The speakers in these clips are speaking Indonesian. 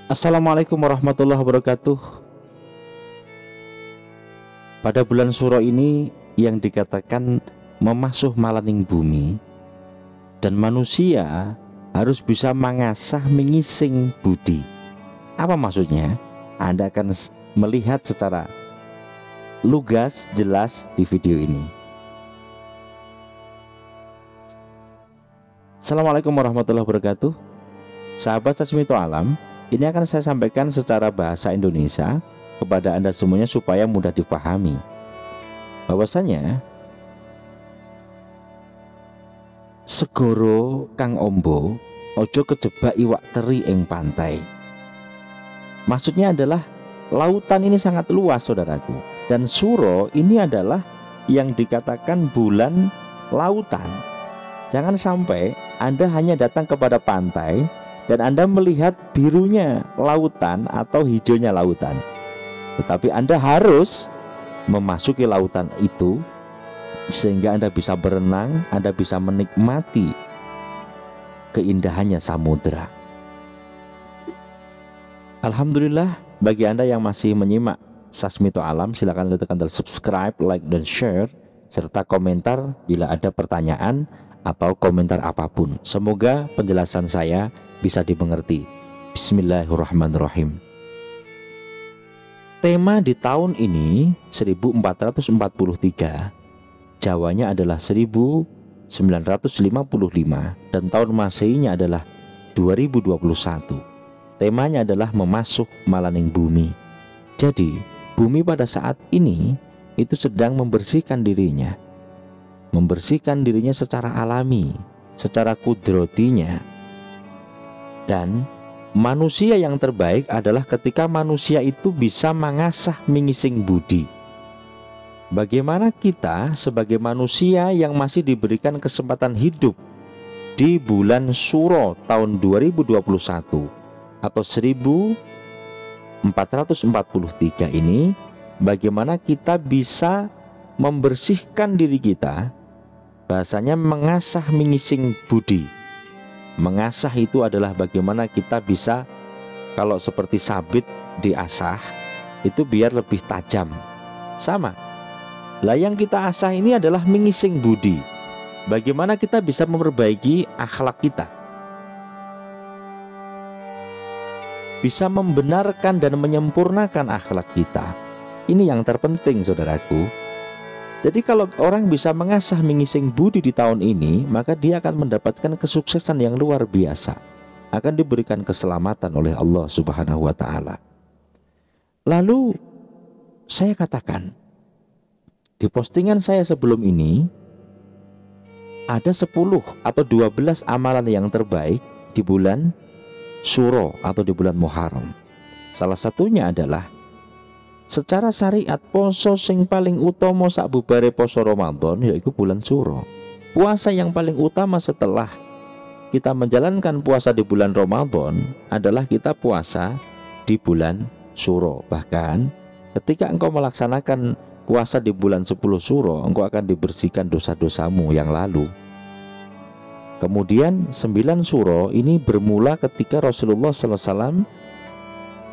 Assalamualaikum warahmatullahi wabarakatuh. Pada bulan Suro ini yang dikatakan memasuh malaning bumi, dan manusia harus bisa mengasah mengising budi. Apa maksudnya? Anda akan melihat secara lugas, jelas di video ini. Assalamualaikum warahmatullahi wabarakatuh. Sahabat Sasmito Alam, ini akan saya sampaikan secara bahasa Indonesia kepada Anda semuanya supaya mudah dipahami. Bahwasanya segoro kang ombo ojo kejebak iwak teri ing pantai. Maksudnya adalah lautan ini sangat luas, saudaraku. Dan Suro ini adalah yang dikatakan bulan lautan. Jangan sampai Anda hanya datang kepada pantai dan Anda melihat birunya lautan atau hijaunya lautan, tetapi Anda harus memasuki lautan itu sehingga Anda bisa berenang, Anda bisa menikmati keindahannya samudera. Alhamdulillah, bagi Anda yang masih menyimak Sasmito Alam, silakan tekan tombol subscribe, like, dan share, serta komentar bila ada pertanyaan atau komentar apapun. Semoga penjelasan saya bisa dimengerti. Bismillahirrahmanirrahim. Tema di tahun ini 1443, Jawanya adalah 1955, dan tahun Masehinya adalah 2021. Temanya adalah memasuh malaning bumi. Jadi bumi pada saat ini itu sedang membersihkan dirinya secara alami, secara kudratinya. Dan manusia yang terbaik adalah ketika manusia itu bisa mengasah mengising budi. Bagaimana kita sebagai manusia yang masih diberikan kesempatan hidup di bulan Suro tahun 2021 atau 1443 ini, bagaimana kita bisa membersihkan diri kita? Bahasanya mengasah mengising budi. Mengasah itu adalah bagaimana kita bisa, kalau seperti sabit diasah itu biar lebih tajam. Sama lah, yang kita asah ini adalah mengising budi. Bagaimana kita bisa memperbaiki akhlak kita, bisa membenarkan dan menyempurnakan akhlak kita. Ini yang terpenting, saudaraku. Jadi kalau orang bisa mengasah mengising budi di tahun ini, maka dia akan mendapatkan kesuksesan yang luar biasa, akan diberikan keselamatan oleh Allah Subhanahu wa ta'ala. Lalu saya katakan di postingan saya sebelum ini, ada 10 atau 12 amalan yang terbaik di bulan Suro atau di bulan Muharram. Salah satunya adalah secara syariat poso sing paling utama sakbubare poso Ramadan yaitu bulan Suro. Puasa yang paling utama setelah kita menjalankan puasa di bulan Ramadan adalah kita puasa di bulan Suro. Bahkan ketika engkau melaksanakan puasa di bulan 10 Suro, engkau akan dibersihkan dosa-dosamu yang lalu. Kemudian 9 Suro ini bermula ketika Rasulullah SAW,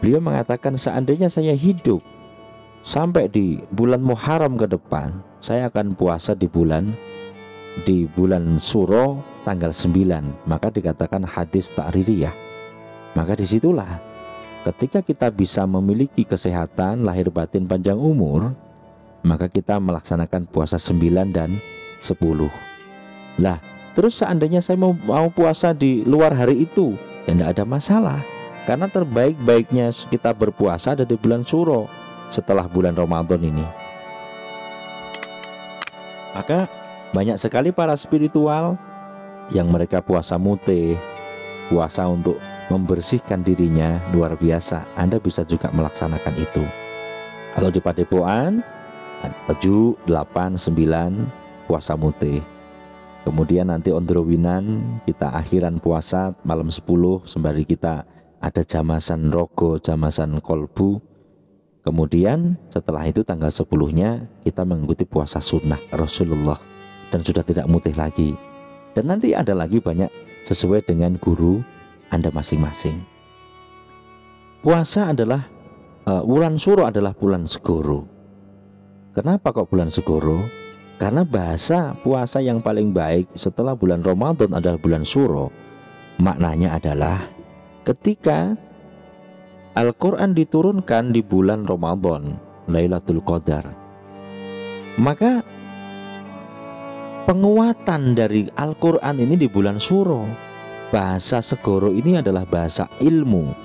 beliau mengatakan, seandainya saya hidup sampai di bulan Muharram ke depan, saya akan puasa di bulan Suro tanggal 9. Maka dikatakan hadis ta'ririyah. Maka disitulah ketika kita bisa memiliki kesehatan lahir batin panjang umur, maka kita melaksanakan puasa 9 dan 10. Lah, terus seandainya saya mau puasa di luar hari itu, ya tidak ada masalah, karena terbaik-baiknya kita berpuasa ada di bulan Suro setelah bulan Ramadan ini. Maka banyak sekali para spiritual yang mereka puasa mute, puasa untuk membersihkan dirinya, luar biasa. Anda bisa juga melaksanakan itu. Kalau di Padepokan 7, 8, 9 puasa mute. Kemudian nanti ondrowinan kita akhiran puasa malam 10 sembari kita ada jamasan rogo, jamasan kolbu. Kemudian setelah itu tanggal 10-nya kita mengikuti puasa sunnah Rasulullah dan sudah tidak mutih lagi. Dan nanti ada lagi banyak sesuai dengan guru Anda masing-masing. puasa adalah bulan Suro adalah bulan Segoro. Kenapa kok bulan Segoro? Karena bahasa puasa yang paling baik setelah bulan Ramadan adalah bulan Suro. Maknanya adalah ketika Al-Quran diturunkan di bulan Ramadan, Lailatul Qadar, maka penguatan dari Al-Quran ini di bulan Suro. Bahasa Segoro ini adalah bahasa ilmu.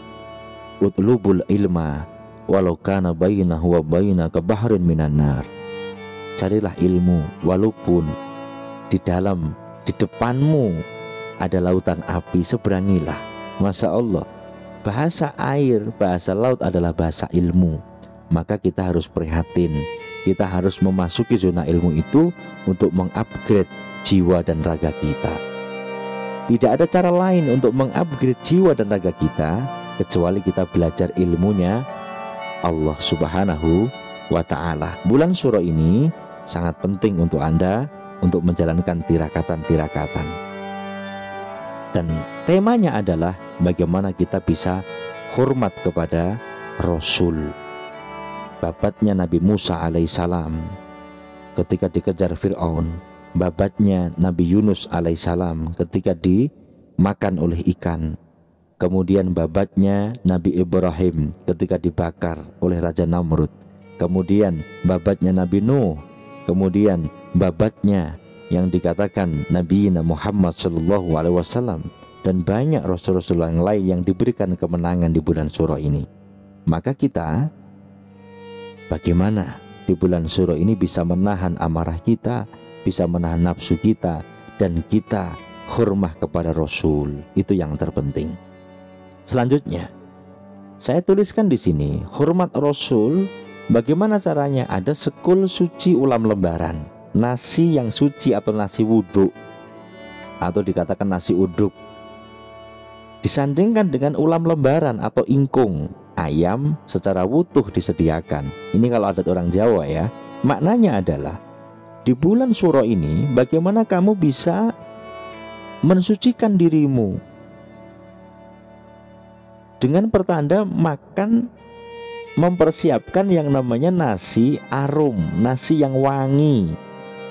Utlubul ilma walau kana bainahu wa bainaka bahrun minan nar. Carilah ilmu walaupun di depanmu ada lautan api, seberangilah. Masya Allah, bahasa air, bahasa laut adalah bahasa ilmu. Maka kita harus prihatin, kita harus memasuki zona ilmu itu untuk mengupgrade jiwa dan raga kita. Tidak ada cara lain untuk mengupgrade jiwa dan raga kita kecuali kita belajar ilmunya Allah Subhanahu wa ta'ala. Bulan Suro ini sangat penting untuk Anda untuk menjalankan tirakatan-tirakatan. Dan temanya adalah bagaimana kita bisa hormat kepada Rasul. Babatnya Nabi Musa alaihissalam ketika dikejar Fir'aun, babatnya Nabi Yunus alaihissalam ketika dimakan oleh ikan, kemudian babatnya Nabi Ibrahim ketika dibakar oleh Raja Namrud, kemudian babatnya Nabi Nuh, kemudian babatnya yang dikatakan Nabi Muhammad SAW, dan banyak rasul-rasul yang lain yang diberikan kemenangan di bulan Suro ini. Maka kita bagaimana di bulan Suro ini bisa menahan amarah kita, bisa menahan nafsu kita, dan kita hormah kepada Rasul. Itu yang terpenting. Selanjutnya, saya tuliskan di sini hormat Rasul. Bagaimana caranya? Ada sekul suci ulam lembaran, nasi yang suci atau nasi wudhu, atau dikatakan nasi uduk, disandingkan dengan ulam lembaran atau ingkung, ayam secara utuh disediakan. Ini kalau adat orang Jawa ya. Maknanya adalah di bulan Suro ini bagaimana kamu bisa mensucikan dirimu dengan pertanda makan, mempersiapkan yang namanya nasi arum, nasi yang wangi,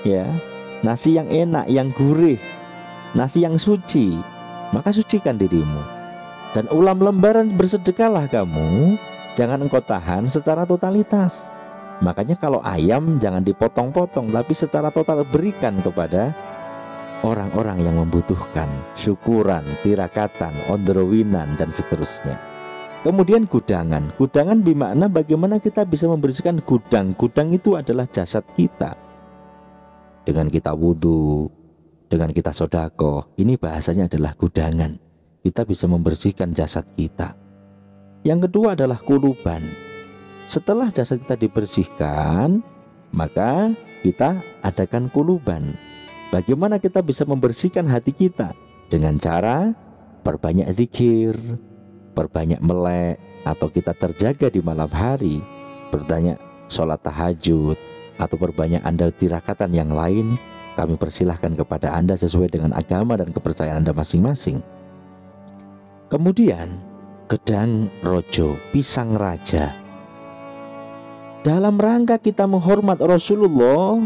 ya, nasi yang enak, yang gurih, nasi yang suci. Maka sucikan dirimu. Dan ulam lembaran bersedekahlah kamu, jangan engkau tahan secara totalitas. Makanya kalau ayam jangan dipotong-potong, tapi secara total berikan kepada orang-orang yang membutuhkan, syukuran, tirakatan, ondrowinan, dan seterusnya. Kemudian gudangan. Gudangan bermakna bagaimana kita bisa membersihkan gudang. Gudang itu adalah jasad kita. Dengan kita wudhu, dengan kita sodako, ini bahasanya adalah gudangan. Kita bisa membersihkan jasad kita. Yang kedua adalah kuluban. Setelah jasad kita dibersihkan, maka kita adakan kuluban. Bagaimana kita bisa membersihkan hati kita? Dengan cara perbanyak zikir, perbanyak melek, atau kita terjaga di malam hari, perbanyak sholat tahajud, atau perbanyak Anda tirakatan yang lain. Kami persilahkan kepada Anda sesuai dengan agama dan kepercayaan Anda masing-masing. Kemudian gedang rojo, pisang raja. Dalam rangka kita menghormat Rasulullah,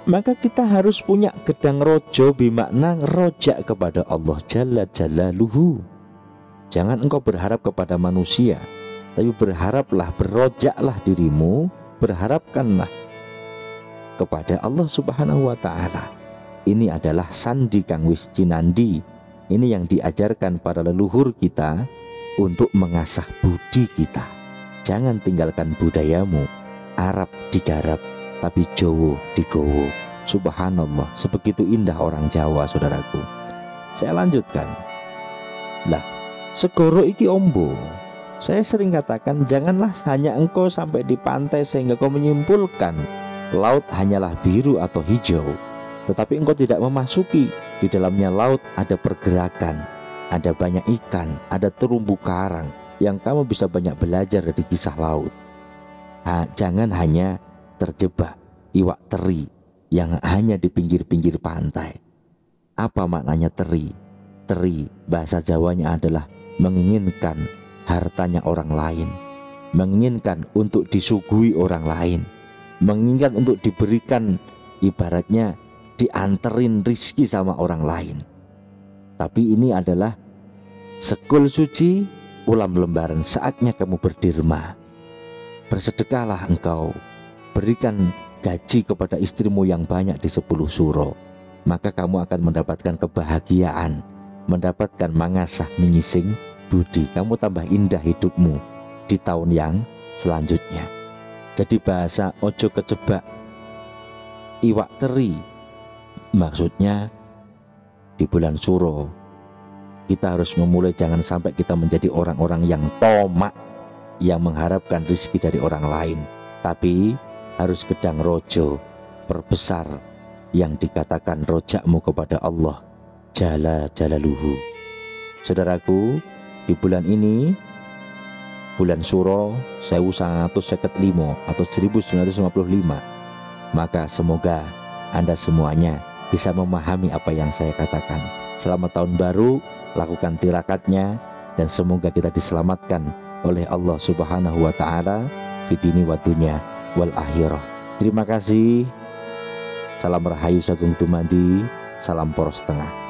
maka kita harus punya gedang rojo, bermakna rojak kepada Allah Jalla Jalaluhu. Jangan engkau berharap kepada manusia, tapi berharaplah, berojaklah dirimu, berharapkanlah kepada Allah Subhanahu wa ta'ala. Ini adalah sandi kang wis cinandi. Ini yang diajarkan para leluhur kita untuk mengasah budi kita. Jangan tinggalkan budayamu. Arab digarap, tapi Jowo digowo. Subhanallah, sebegitu indah orang Jawa, saudaraku. Saya lanjutkan. Lah, segoro iki ombo. Saya sering katakan, janganlah hanya engkau sampai di pantai sehingga kau menyimpulkan laut hanyalah biru atau hijau, tetapi engkau tidak memasuki. Di dalamnya laut ada pergerakan, ada banyak ikan, ada terumbu karang, yang kamu bisa banyak belajar dari kisah laut. Jangan hanya terjebak iwak teri yang hanya di pinggir-pinggir pantai. Apa maknanya teri? Teri bahasa Jawanya adalah menginginkan hartanya orang lain, menginginkan untuk disuguhi orang lain, menginginkan untuk diberikan, ibaratnya dianterin rizki sama orang lain. Tapi ini adalah sekul suci, ulam lembaran, saatnya kamu berderma. Bersedekahlah engkau, berikan gaji kepada istrimu yang banyak di 10 suro, maka kamu akan mendapatkan kebahagiaan, mendapatkan mangasah mengising budi. Kamu tambah indah hidupmu di tahun yang selanjutnya. Jadi bahasa ojo kecebak iwak teri, maksudnya di bulan suro kita harus memulai, jangan sampai kita menjadi orang-orang yang tomak, yang mengharapkan rezeki dari orang lain, tapi harus gedang rojo, perbesar yang dikatakan rojakmu kepada Allah Jalla Jalaluhu. Saudaraku, di bulan ini, bulan Suro 1955 atau 1955, maka semoga Anda semuanya bisa memahami apa yang saya katakan. Selamat tahun baru, lakukan tirakatnya, dan semoga kita diselamatkan oleh Allah Subhanahu wa Ta'ala fitini wa dunya wal akhirah. Terima kasih. Salam rahayu sagung tumandi, salam poros tengah.